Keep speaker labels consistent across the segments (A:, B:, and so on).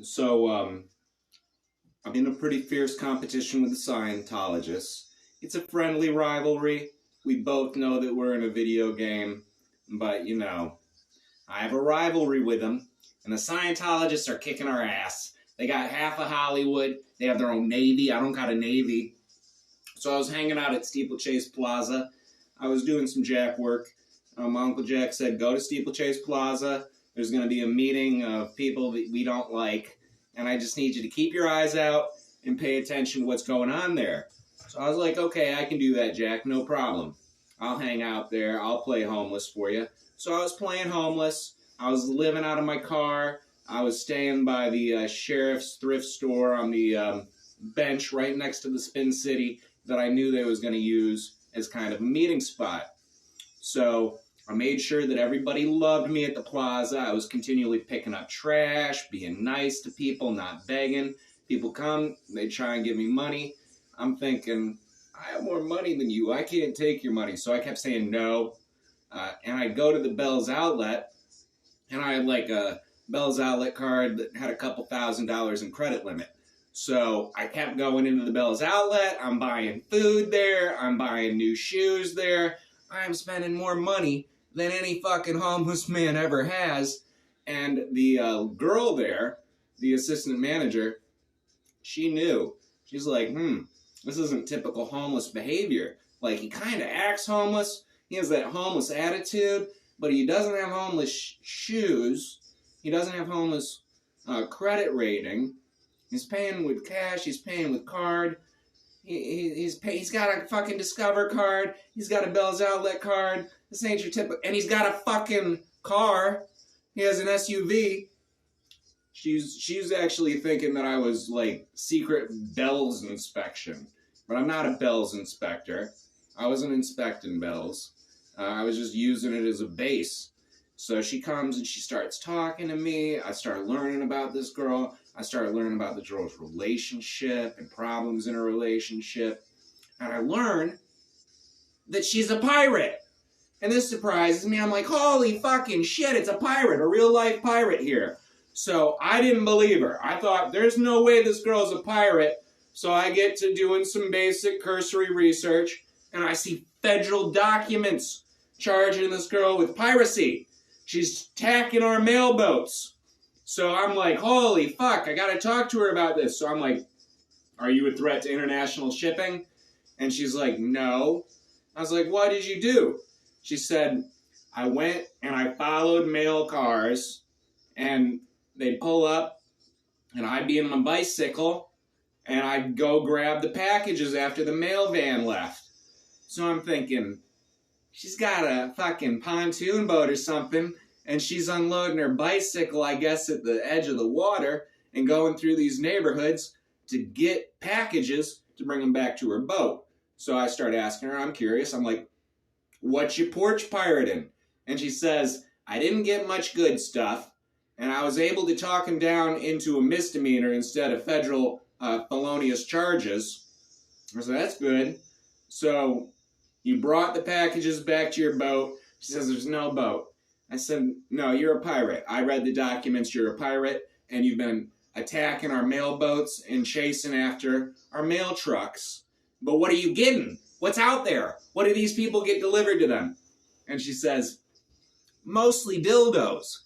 A: So, I'm in a pretty fierce competition with the Scientologists. It's a friendly rivalry. We both know that we're in a video game, but I have a rivalry with them, and the Scientologists are kicking our ass. They got half of Hollywood. They have their own navy. I don't got a navy. So I was hanging out at Steeplechase Plaza. I was doing some jack work. My Uncle Jack said, go to Steeplechase Plaza. There's going to be a meeting of people that we don't like, and I just need you to keep your eyes out and pay attention to what's going on there. So I was like, okay, I can do that, Jack, no problem. I'll hang out there. I'll play homeless for you. So I was playing homeless. I was living out of my car. I was staying by the sheriff's thrift store on the bench right next to the Spin City that I knew they was going to use as kind of a meeting spot. So I made sure that everybody loved me at the plaza. I was continually picking up trash, being nice to people, not begging. People come, they try and give me money. I'm thinking, I have more money than you. I can't take your money. So I kept saying no. And I'd go to the Bell's Outlet, and I had like a Bell's Outlet card that had a couple $1,000s in credit limit. So I kept going into the Bell's Outlet. I'm buying food there. I'm buying new shoes there. I'm spending more money than any fucking homeless man ever has. And the girl there, the assistant manager, she knew. She's like, this isn't typical homeless behavior. Like, he kind of acts homeless. He has that homeless attitude, but he doesn't have homeless shoes. He doesn't have homeless credit rating. He's paying with cash. He's paying with card. He's got a fucking Discover card. He's got a Bell's Outlet card. This ain't your typical. And he's got a fucking car. He has an SUV. She's actually thinking that I was like secret Bell's inspection, but I'm not a Bell's inspector. I wasn't inspecting Bell's. I was just using it as a base. So she comes and she starts talking to me. I start learning about this girl. I started learning about the girl's relationship and problems in her relationship. And I learned that she's a pirate. And this surprises me. I'm like, holy fucking shit, it's a pirate, a real life pirate here. So I didn't believe her. I thought, there's no way this girl's a pirate. So I get to doing some basic cursory research, and I see federal documents charging this girl with piracy. She's tacking our mail boats. So I'm like, holy fuck, I gotta talk to her about this. So I'm like, are you a threat to international shipping? And she's like, no. I was like, what did you do? She said, I went and I followed mail cars, and they'd pull up, and I'd be in my bicycle, and I'd go grab the packages after the mail van left. So I'm thinking, she's got a fucking pontoon boat or something, and she's unloading her bicycle, I guess, at the edge of the water and going through these neighborhoods to get packages to bring them back to her boat. So I start asking her, I'm curious, I'm like, what you porch-pirating? And she says, I didn't get much good stuff, and I was able to talk him down into a misdemeanor instead of federal felonious charges. I said, that's good. So you brought the packages back to your boat. She says, there's no boat. I said, no, you're a pirate. I read the documents, you're a pirate, and you've been attacking our mail boats and chasing after our mail trucks. But what are you getting? What's out there? What do these people get delivered to them? And she says, mostly dildos.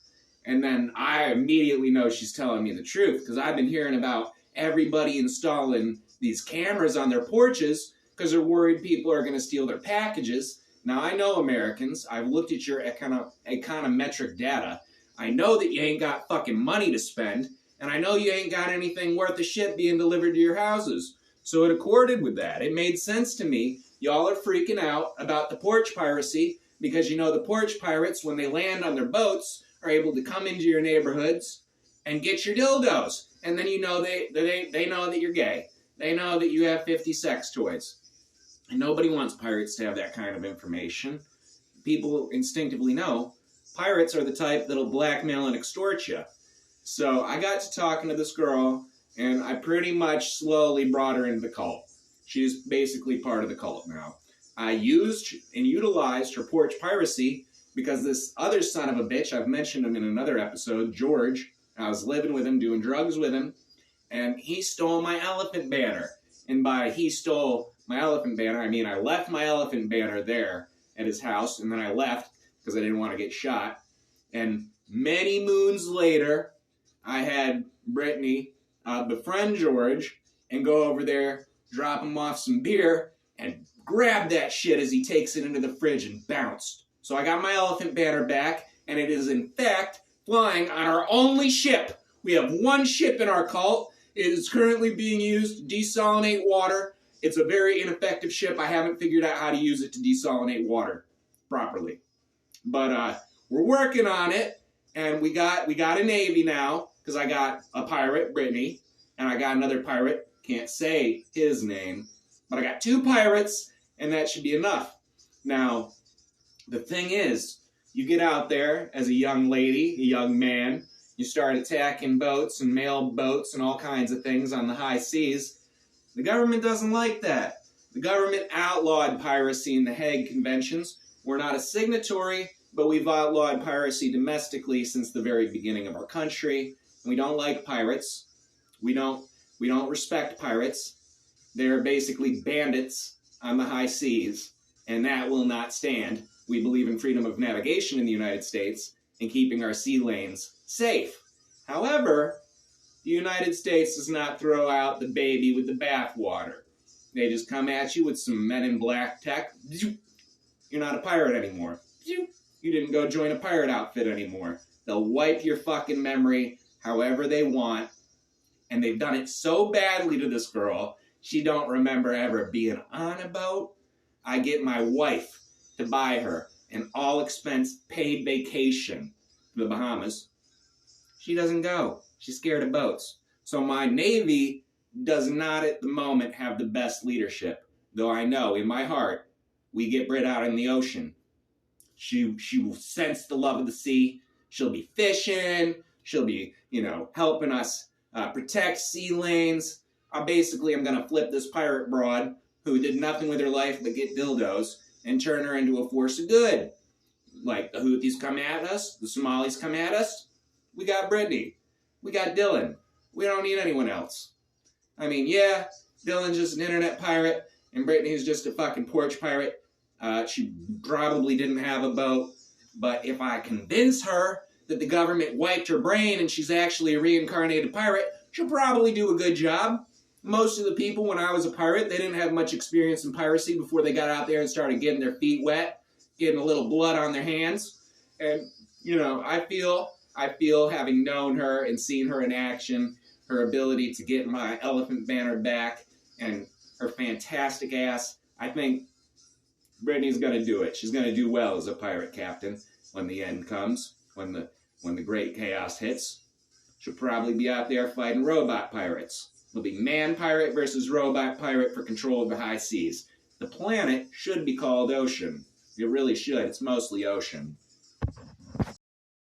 A: And then I immediately know she's telling me the truth, because I've been hearing about everybody installing these cameras on their porches because they're worried people are going to steal their packages. Now, I know Americans. I've looked at your econometric data. I know that you ain't got fucking money to spend, and I know you ain't got anything worth a shit being delivered to your houses. So it accorded with that. It made sense to me. Y'all are freaking out about the porch piracy because you know the porch pirates, when they land on their boats, are able to come into your neighborhoods and get your dildos. And then you know they know that you're gay. They know that you have 50 sex toys. And nobody wants pirates to have that kind of information. People instinctively know pirates are the type that'll blackmail and extort you. So I got to talking to this girl, and I pretty much slowly brought her into the cult. She's basically part of the cult now. I used and utilized her porch piracy because this other son of a bitch, I've mentioned him in another episode, George, I was living with him, doing drugs with him, and he stole my elephant banner. And by he stole my elephant banner, I mean I left my elephant banner there at his house, and then I left because I didn't want to get shot. And many moons later, I had Brittany befriend George and go over there, drop him off some beer, and grab that shit as he takes it into the fridge and bounced. So I got my elephant banner back, and it is in fact flying on our only ship. We have one ship in our cult. It is currently being used to desalinate water. It's a very ineffective ship. I haven't figured out how to use it to desalinate water properly. But we're working on it, and we got a navy now, because I got a pirate, Brittany, and I got another pirate, can't say his name, but I got 2 pirates, and that should be enough. Now, the thing is, you get out there as a young lady, a young man, you start attacking boats and mail boats and all kinds of things on the high seas. The government doesn't like that. The government outlawed piracy in the Hague Conventions. We're not a signatory, but we've outlawed piracy domestically since the very beginning of our country. We don't like pirates. We don't respect pirates. They're basically bandits on the high seas, and that will not stand. We believe in freedom of navigation in the United States and keeping our sea lanes safe. However, the United States does not throw out the baby with the bathwater. They just come at you with some Men in Black tech. You're not a pirate anymore. You didn't go join a pirate outfit anymore. They'll wipe your fucking memory however they want. And they've done it so badly to this girl, she don't remember ever being on a boat. I get my wife to buy her an all-expense paid vacation to the Bahamas. She doesn't go. She's scared of boats. So my Navy does not at the moment have the best leadership. Though I know in my heart, we get Brit out in the ocean. She will sense the love of the sea. She'll be fishing. She'll be, helping us protect sea lanes. I'm going to flip this pirate broad who did nothing with her life but get dildos and turn her into a force of good. Like the Houthis come at us, the Somalis come at us. We got Brittany. We got Dylan. We don't need anyone else. I mean, yeah, Dylan's just an internet pirate, and Brittany's just a fucking porch pirate. She probably didn't have a boat, but if I convince her that the government wiped her brain and she's actually a reincarnated pirate, she'll probably do a good job. Most of the people, when I was a pirate, they didn't have much experience in piracy before they got out there and started getting their feet wet, getting a little blood on their hands. And, I feel having known her and seen her in action, her ability to get my elephant banner back, and her fantastic ass, I think Brittany's going to do it. She's going to do well as a pirate captain when the end comes, when the great chaos hits. She'll probably be out there fighting robot pirates. It'll be man pirate versus robot pirate for control of the high seas. The planet should be called Ocean. It really should. It's mostly ocean.